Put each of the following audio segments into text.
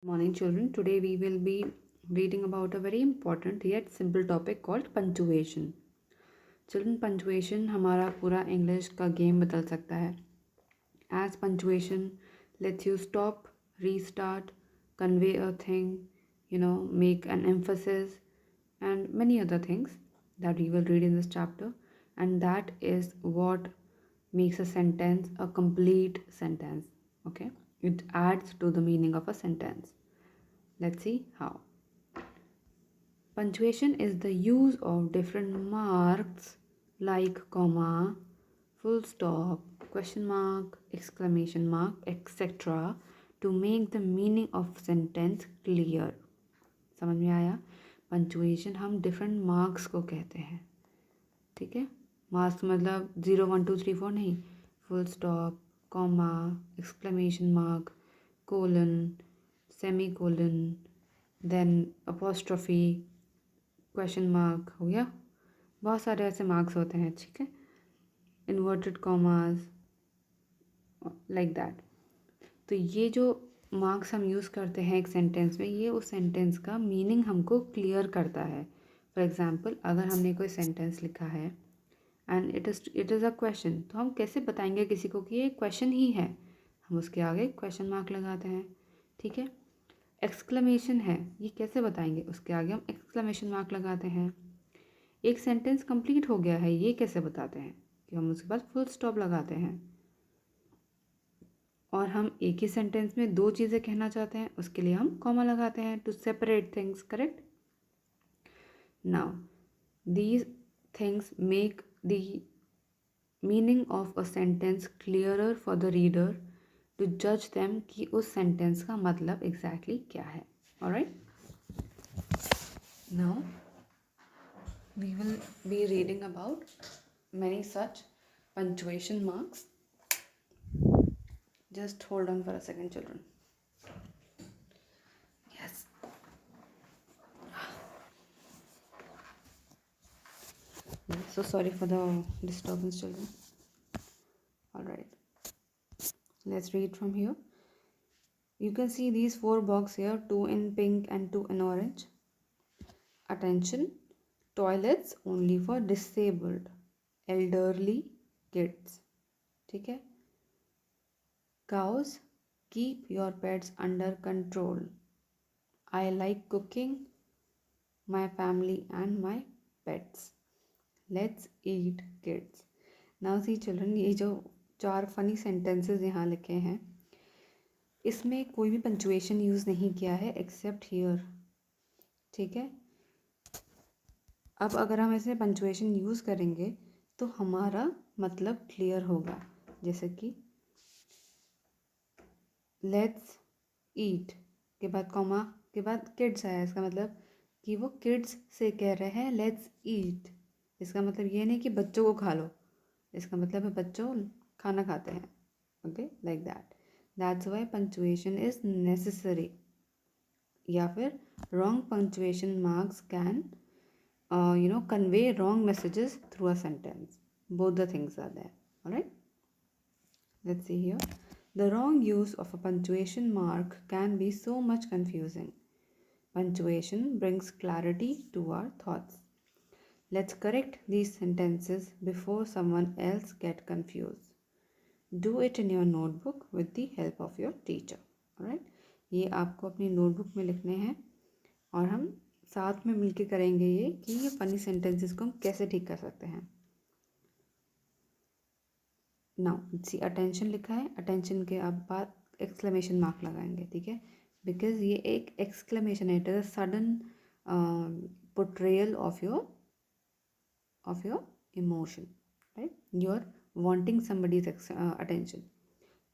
Morning, children. Today we will be reading about a very important yet simple topic called punctuation. Children, punctuation हमारा पूरा English का game बदल सकता है. As punctuation lets you stop, restart, convey a thing, make an emphasis, and many other things that we will read in this chapter. And that is what makes a sentence a complete sentence. Okay, it adds to the meaning of a sentence. Let's see how. Punctuation is the use of different marks like comma, full stop, question mark, exclamation mark, etc. to make the meaning of sentence clear. समझ में आया? Punctuation हम different marks को कहते हैं. ठीक है, marks मतलब 0 1 2 3 4 नहीं, full stop, comma, exclamation mark, colon, semi colon, then apostrophe, question mark हो गया. बहुत सारे ऐसे मार्क्स होते हैं. ठीक है, इन्वर्टेड कॉमास, लाइक दैट. तो ये जो मार्क्स हम यूज़ करते हैं एक सेंटेंस में, ये उस सेंटेंस का मीनिंग हमको क्लियर करता है. फॉर एग्जांपल, अगर हमने कोई सेंटेंस लिखा है and it is a question, तो हम कैसे बताएंगे किसी को कि ये क्वेश्चन ही है? हम उसके आगे क्वेश्चन मार्क लगाते हैं. ठीक है, एक्सक्लेमेशन है, ये कैसे बताएंगे? उसके आगे हम एक्सक्लेमेशन मार्क लगाते हैं. एक सेंटेंस कंप्लीट हो गया है, ये कैसे बताते हैं? कि हम उसके बाद फुल स्टॉप लगाते हैं. और हम एक ही सेंटेंस में दो चीज़ें कहना चाहते हैं, उसके लिए हम कॉमा लगाते हैं to separate things. Correct? Now these things make the meaning of a sentence clearer for the reader to जज देम कि उस सेंटेंस का मतलब एग्जैक्टली क्या है. Alright, now we will be reading about many such punctuation marks. Just hold on for a second, children. Yes. So sorry for the disturbance, children. All right, let's read from here. You can see these 4 boxes here, 2 in pink and 2 in orange. Attention, toilets only for disabled, elderly, kids. ठीक है. Cows, keep your pets under control. I like cooking, my family and my pets. Let's eat, kids. Now see children, ये जो 4 funny sentences यहाँ लिखे हैं, इसमें कोई भी पंचुएशन यूज़ नहीं किया है एक्सेप्ट हियर. ठीक है, अब अगर हम ऐसे पंचुएशन यूज़ करेंगे तो हमारा मतलब क्लियर होगा. जैसे कि लेट्स ईट के बाद कॉमा के बाद किड्स आया, इसका मतलब कि वो किड्स से कह रहे हैं लेट्स ईट. इसका मतलब ये नहीं कि बच्चों को खा लो, इसका मतलब है बच्चों खाना खाते हैं. Okay, like that. That's why punctuation is necessary. या फिर wrong punctuation marks can convey wrong messages through a sentence. Both the things are there. All right, let's see here. The wrong use of a punctuation mark can be so much confusing. Punctuation brings clarity to our thoughts. Let's correct these sentences before someone else get confused. Do it in your notebook with the help of your teacher. All right, ये आपको अपनी notebook में लिखने हैं और हम साथ में मिलके करेंगे ये कि ये फनी सेंटेंसेस को हम कैसे ठीक कर सकते हैं. नाउ सी, अटेंशन लिखा है, अटेंशन के अब बाद एक्सक्लेमेशन मार्क लगाएंगे. ठीक है, बिकॉज ये एक एक्सक्लेमेशन है, it is a sudden portrayal of your emotion. Right, you are wanting somebody's attention.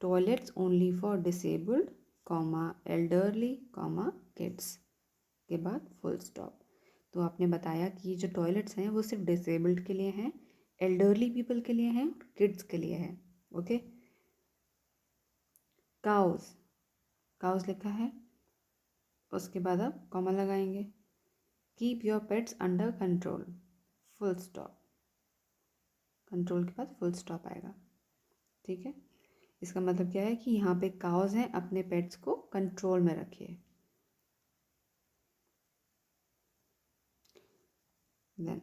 Toilets only for disabled, comma, elderly, comma, kids के बाद फुल स्टॉप. तो आपने बताया कि ये जो टॉयलेट्स हैं वो सिर्फ डिसेबल्ड के लिए हैं, एल्डरली पीपल के लिए हैं, किड्स के लिए है. ओके, काउस, काउस लिखा है, उसके बाद आप कॉमा लगाएंगे. Keep your pets under control, full stop. Control के बाद फुल स्टॉप आएगा. ठीक है, इसका मतलब क्या है कि यहाँ पे काउस हैं, अपने पेट्स को कंट्रोल में रखिए. Then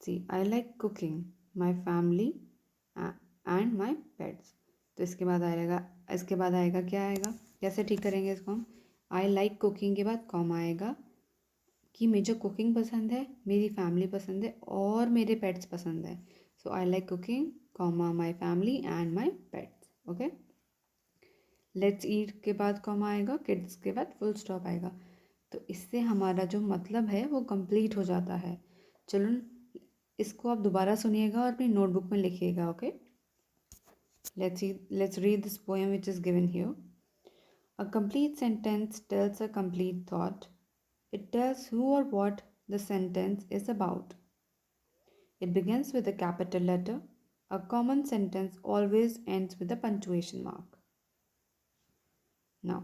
see I like cooking my family and my pets. तो इसके बाद आएगा क्या आएगा, कैसे ठीक करेंगे इसको हम। आई लाइक कुकिंग के बाद कॉमा आएगा कि मुझे कुकिंग पसंद है, मेरी फैमिली पसंद है और मेरे पेट्स पसंद है। So I like cooking comma my family and my pets. Okay, let's eat के बाद कॉमा आएगा, किड्स के बाद फुल स्टॉप आएगा। तो इससे हमारा जो मतलब है वो कंप्लीट हो जाता है। चलो इसको आप दोबारा सुनिएगा और अपनी नोटबुक में लिखिएगा। Okay, let's read this poem which is given here. A complete sentence tells a complete thought. It tells who or what the sentence is about. It begins with a capital letter. A common sentence always ends with a punctuation mark. Now,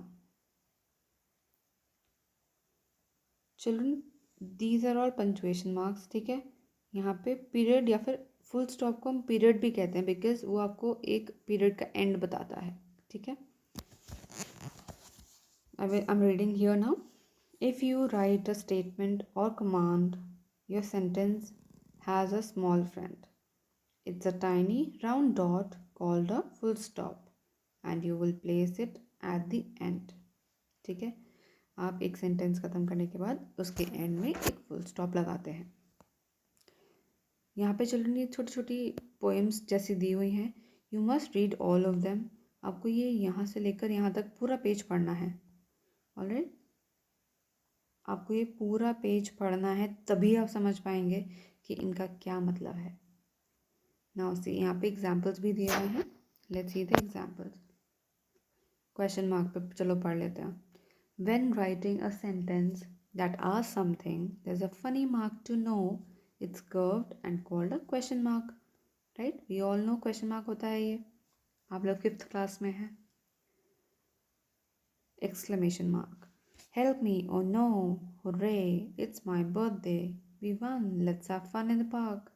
children, these are all punctuation marks. ठीक है, यहाँ पे period या फिर full stop को हम period भी कहते हैं बिकॉज वो आपको एक पीरियड का एंड बताता है। ठीक है, I'm reading here now. If you write a statement or command, your sentence has a small friend. It's a tiny round dot called a full stop and you will place it at the end. ठीक है, आप एक sentence ख़त्म करने के बाद उसके and में एक फुल स्टॉप लगाते हैं। यहाँ पे चिल्ड्रन ये छोटी छोटी पोएम्स जैसी दी हुई हैं, you must read all of them. आपको ये यहाँ से लेकर यहाँ तक पूरा पेज पढ़ना है। ऑलराइट, आपको ये पूरा पेज पढ़ना है, तभी आप समझ पाएंगे कि इनका क्या मतलब है। नाउ सी, यहाँ पे एग्जाम्पल्स भी दिए हुए हैं। Let's see the examples. Question mark पे चलो पढ़ लेते हैं। When writing a sentence that asks something there is a funny mark to know it's curved and called a question mark. Right, we all know question mark होता है ये, आप लोग 5th क्लास में हैं। Exclamation mark, help me, oh no, hooray, it's my birthday, we won, let's have fun in the park.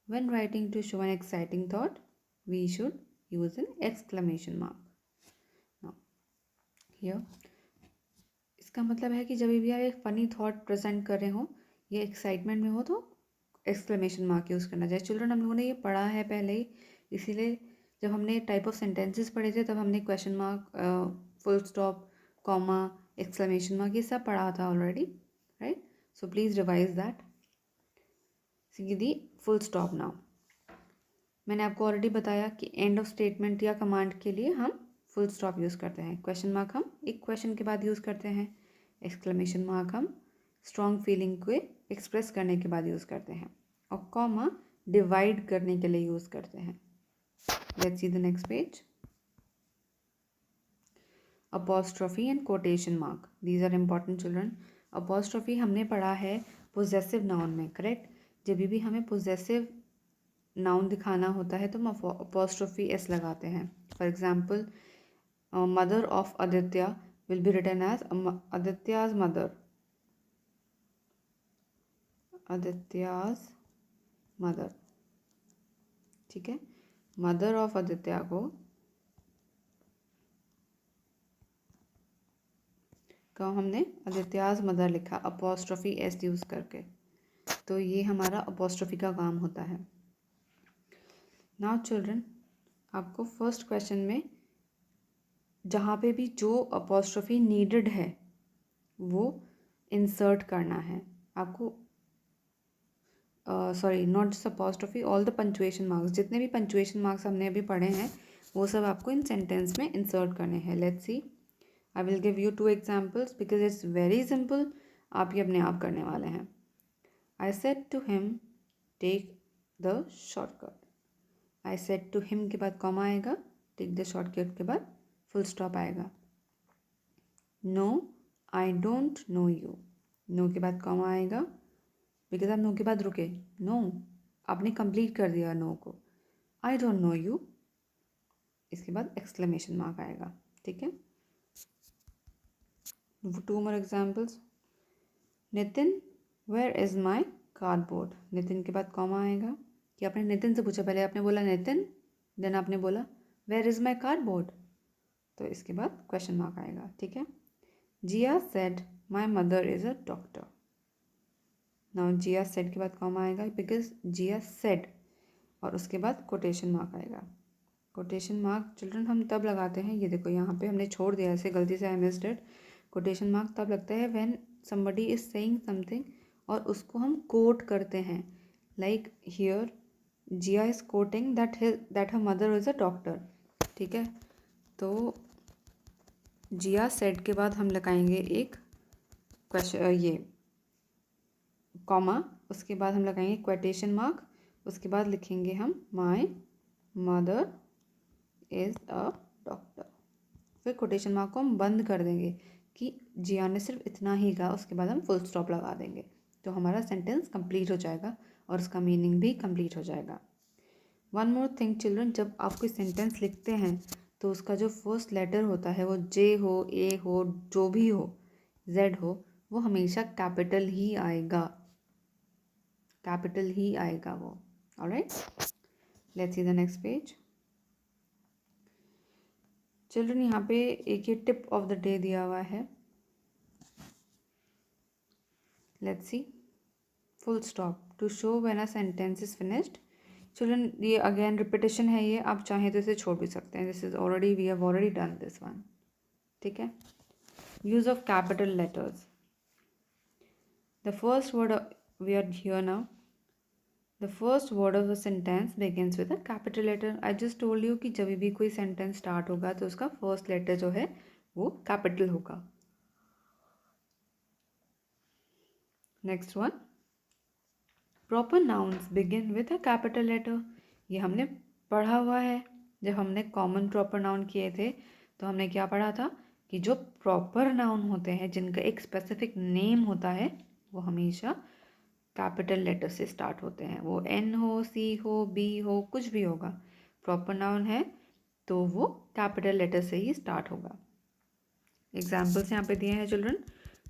When writing to show an exciting thought, we should use an exclamation mark. Now, here, इसका मतलब है कि जब भी आप एक funny thought present कर रहे हो या एक्साइटमेंट में हो तो एक्सक्लेमेशन मार्क यूज़ करना चाहिए। चिल्ड्रन, हम लोगों ने ये पढ़ा है पहले ही, इसीलिए जब हमने टाइप ऑफ सेंटेंसेस पढ़े थे तब हमने question mark, full stop, comma, exclamation mark ये सब पढ़ा था already. Right, so please revise that. See the full stop. Now मैंने आपको ऑलरेडी बताया कि एंड ऑफ स्टेटमेंट या कमांड के लिए हम फुल स्टॉप यूज़ करते हैं। क्वेश्चन मार्क हम एक क्वेश्चन के बाद यूज़ करते हैं। एक्सक्लेमेशन मार्क हम स्ट्रॉन्ग फीलिंग को एक्सप्रेस करने के बाद यूज़ करते हैं। और कॉमा डिवाइड करने के लिए यूज़ करते हैं। Let's see the next page. Apostrophe and quotation mark, these are important children. Apostrophe हमने पढ़ा है पोजेसिव नाउन में, करेक्ट। जब भी हमें पोजेसिव नाउन दिखाना होता है तो हम अपॉस्ट्रोफी एस लगाते हैं। For example, mother of Aditya will be written as Aditya's mother, Aditya's mother. ठीक है, मदर ऑफ आदित्य को हमने आदित्याज मदर लिखा अपॉस्ट्रोफी एस यूज़ करके, तो ये हमारा अपॉस्ट्रोफी का काम होता है। नाउ चिल्ड्रन, आपको फर्स्ट क्वेश्चन में जहाँ पे भी जो अपॉस्ट्रोफी नीडेड है वो इंसर्ट करना है आपको। Sorry, not just apostrophe, all the punctuation marks, जितने भी पंचुएशन मार्क्स हमने अभी पढ़े हैं वो सब आपको इन सेंटेंस में इंसर्ट करने हैं। Let's see, I will give you 2 examples because it's very simple, आप ये अपने आप करने वाले हैं। I said to him take the shortcut. I said to him के बाद कॉमा आएगा, टेक द शॉर्टकट के बाद फुल स्टॉप आएगा। No I don't know you, no के बाद कॉमा आएगा बिकॉज आप नो के बाद रुके, नो आपने कंप्लीट कर दिया नो को। आई डोंट नो यू, इसके बाद एक्सक्लेमेशन मार्क आएगा। ठीक है, 2 more examples. Nitin where is my cardboard, Nitin के बाद कॉमा आएगा कि आपने नितिन से पूछा, पहले आपने बोला नितिन, देन आपने बोला वेयर इज़ माई कार्डबोर्ड, तो इसके बाद क्वेश्चन मार्क आएगा। ठीक है, Jiya said my mother is a doctor. Now Jiya said के बाद कॉमा आएगा बिकॉज जिया सेड, और उसके बाद कोटेशन मार्क आएगा। कोटेशन मार्क चिल्ड्रन हम तब लगाते हैं, ये देखो यहाँ पे हमने छोड़ दिया ऐसे गलती से, I missed it. Quotation mark तब लगता है when somebody is saying something और उसको हम कोट करते हैं, like here Jiya is quoting that her mother is a doctor. ठीक है, तो जिया सेड के बाद हम लगाएंगे एक क्वेश्चन, ये कॉमा, उसके बाद हम लगाएंगे क्वेटेशन मार्क, उसके बाद लिखेंगे हम माई मदर इज़ अ डॉक्टर। फिर कोटेशन मार्क को हम बंद कर देंगे कि जिया ने सिर्फ इतना ही कहा, उसके बाद हम फुल स्टॉप लगा देंगे, तो हमारा सेंटेंस कंप्लीट हो जाएगा और उसका मीनिंग भी कंप्लीट हो जाएगा। वन मोर थिंग चिल्ड्रन, जब आप कोई सेंटेंस लिखते हैं तो उसका जो फर्स्ट लेटर होता है, वो जे हो, ए हो, जो भी हो, जेड हो, वो हमेशा कैपिटल ही आएगा, कैपिटल ही आएगा वो। Alright, let's see the next page. Children यहाँ पे एक ये टिप ऑफ द डे दिया हुआ है, let's see. Full stop to show when a sentence is finished. Children ये अगेन रिपीटेशन है, ये आप चाहें तो इसे छोड़ भी सकते हैं, this is already, we have already done this one. ठीक है, use of capital letters. The first word we are here now, the first word of a sentence begins with a capital letter. I just told you कि जब भी कोई sentence start होगा तो उसका first letter जो है वो कैपिटल होगा। Next one, proper nouns begin with a capital letter. ये हमने पढ़ा हुआ है, जब हमने कॉमन प्रॉपर नाउन किए थे तो हमने क्या पढ़ा था कि जो प्रॉपर नाउन होते हैं जिनका एक स्पेसिफिक नेम होता है वो हमेशा कैपिटल लेटर से स्टार्ट होते हैं, वो एन हो, सी हो, बी हो, कुछ भी होगा, प्रॉपर नाउन है तो वो कैपिटल लेटर से ही स्टार्ट होगा। एग्जाम्पल्स यहाँ पे दिए हैं children,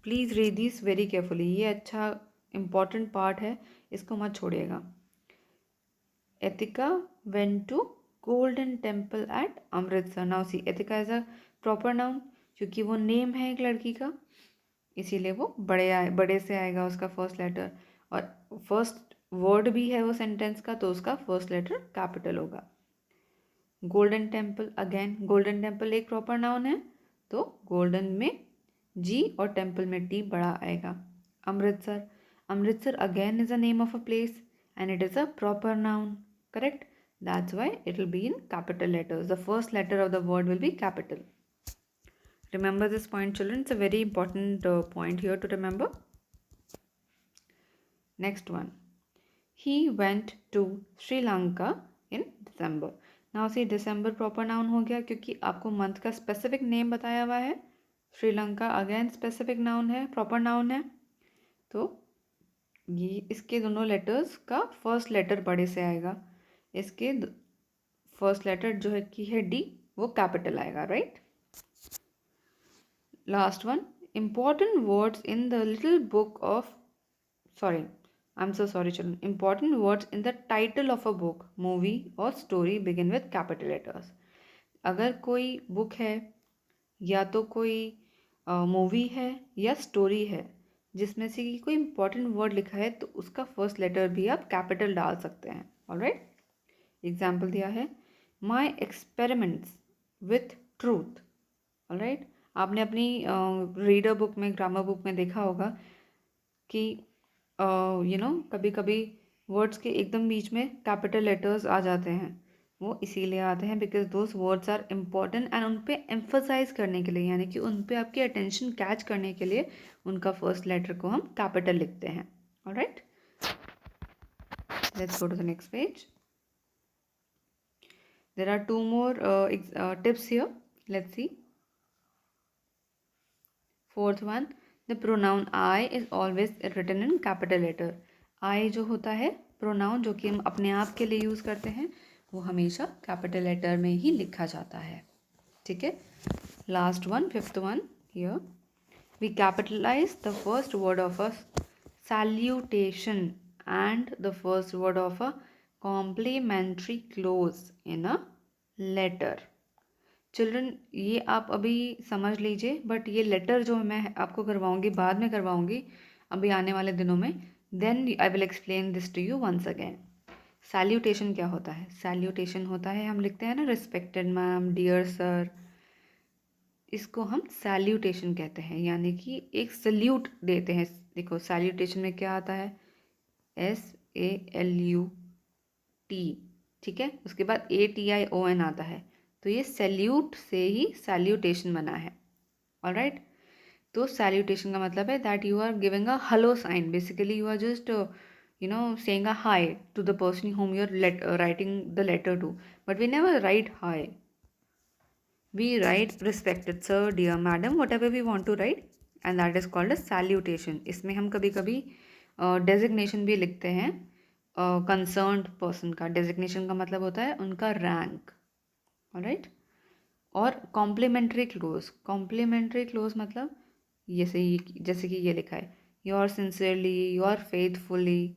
please read this very carefully, ये अच्छा इम्पॉर्टेंट पार्ट है, इसको मत छोड़िएगा। Ethika went to Golden Temple at Amritsar. Now see, Ethika is a proper noun, क्योंकि वो नेम है एक लड़की का, इसीलिए वो बड़े से आएगा उसका फर्स्ट लेटर, और फर्स्ट वर्ड भी है वो सेंटेंस का, तो उसका फर्स्ट लेटर कैपिटल होगा। Golden temple, again golden temple एक प्रॉपर नाउन है, तो गोल्डन में जी और टेम्पल में टी बड़ा आएगा। Amritsar, Amritsar again is a name of a place and it is a proper noun, correct? That's why it will be in capital letters. The first letter of the word will be capital. Remember this point children, it's a very important point here to remember. Next one, he went to Sri Lanka in December. Now see, December proper noun हो गया क्योंकि आपको month का specific name बताया हुआ है। Sri Lanka again specific noun है, proper noun है, तो ये इसके दोनों लेटर्स का फर्स्ट लेटर बड़े से आएगा, इसके फर्स्ट लेटर जो है की है डी, वो कैपिटल आएगा, right. Last one, important words in the little book of, sorry I am so sorry children, important words in the title of a book, movie और story begin with capital letters. अगर कोई book है या तो कोई movie है या story है जिसमें से कि कोई इंपॉर्टेंट वर्ड लिखा है तो उसका फर्स्ट लेटर भी आप कैपिटल डाल सकते हैं। ऑलराइट, एग्जाम्पल दिया है, my experiments with truth. Alright, आपने अपनी रीडर बुक में, ग्रामर बुक में देखा होगा कि कभी कभी वर्ड्स के एकदम बीच में कैपिटल लेटर्स आ जाते हैं, वो इसीलिए आते हैं because those words are important and उन पे एम्फोसाइज करने के लिए, यानी कि उन पे आपकी अटेंशन कैच करने के लिए उनका फर्स्ट लेटर को हम कैपिटल लिखते हैं। Alright, let's go to the next page. There are two more tips here, let's see. Fourth one, the pronoun I is always written in capital letter. I जो होता है प्रोनाउन जो कि हम अपने आप के लिए यूज़ करते हैं, वो हमेशा कैपिटल लेटर में ही लिखा जाता है। ठीक है, last one, fifth one here, we capitalise the first word of a salutation and the first word of a complimentary close in a letter. Children ये आप अभी समझ लीजिए, बट ये लेटर जो मैं आपको करवाऊंगी बाद में करवाऊंगी अभी आने वाले दिनों में, then I will explain this to you once again. Salutation क्या होता है? सैल्यूटेशन होता है, हम लिखते हैं ना रिस्पेक्टेड मैम, डियर सर, इसको हम सैल्यूटेशन कहते हैं, यानी कि एक सल्यूट देते हैं। देखो सैल्यूटेशन में क्या आता है, SALUT, ठीक है, उसके बाद ATION आता है, तो ये सैल्यूट से ही सैल्यूटेशन बना है। ऑलराइट, तो सैल्यूटेशन का मतलब है that you are giving a hello sign, basically you are just saying a hi to the person whom you are writing the letter to, but we never write hi. We write respected sir, dear madam, whatever we want to write, and that is called a salutation. इसमें हम कभी कभी designation भी लिखते हैं concerned person का। Designation का मतलब होता है उनका रैंक। ऑलराइट, और कॉम्प्लीमेंट्री क्लोज, कॉम्प्लीमेंट्री क्लोज मतलब जैसे कि ये लिखा है, योर सिंसियरली, योर फेथफुली,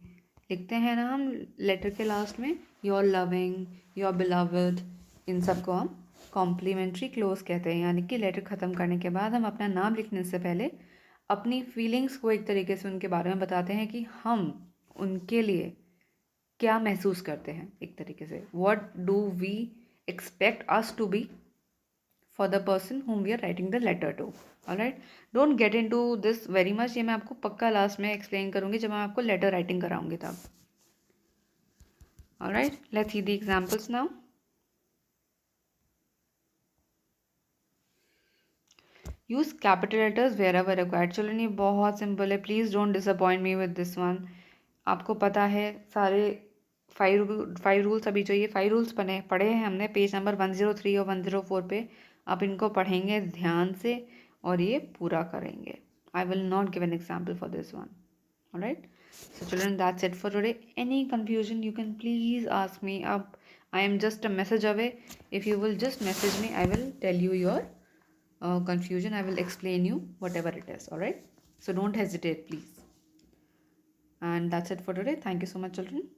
लिखते हैं ना हम लेटर के लास्ट में, योर लविंग, योर बिलवड, इन सब को हम कॉम्प्लीमेंट्री क्लोज कहते हैं। यानी कि लेटर ख़त्म करने के बाद हम अपना नाम लिखने से पहले अपनी फीलिंग्स को एक तरीके से उनके बारे में बताते हैं कि हम उनके लिए क्या महसूस करते हैं, एक तरीके से what do we expect us to be for the person whom we are writing the letter to. Alright, don't get into this very much, ये मैं आपको पक्का लास्ट में एक्सप्लेन करूँगी जब मैं आपको लेटर राइटिंग कराऊंगी तब। Alright, let's see the examples now. Use capital letters wherever required. Children, ये बहुत सिंपल है, please don't disappoint me with this one. आपको पता है सारे फाइव रूल्स अभी जो ये 5 रूल्स पढ़े हैं हमने पेज नंबर 103 और 104 पे। आप इनको पढ़ेंगे ध्यान से और ये पूरा करेंगे। I will not give an example for this one. Alright, so children, that's it for today. Any confusion you can please ask me up. I am just a message away. If you will just message me, I will tell you your confusion. I will explain you whatever it is. All right, so don't hesitate, please. And that's it for today. Thank you so much, children.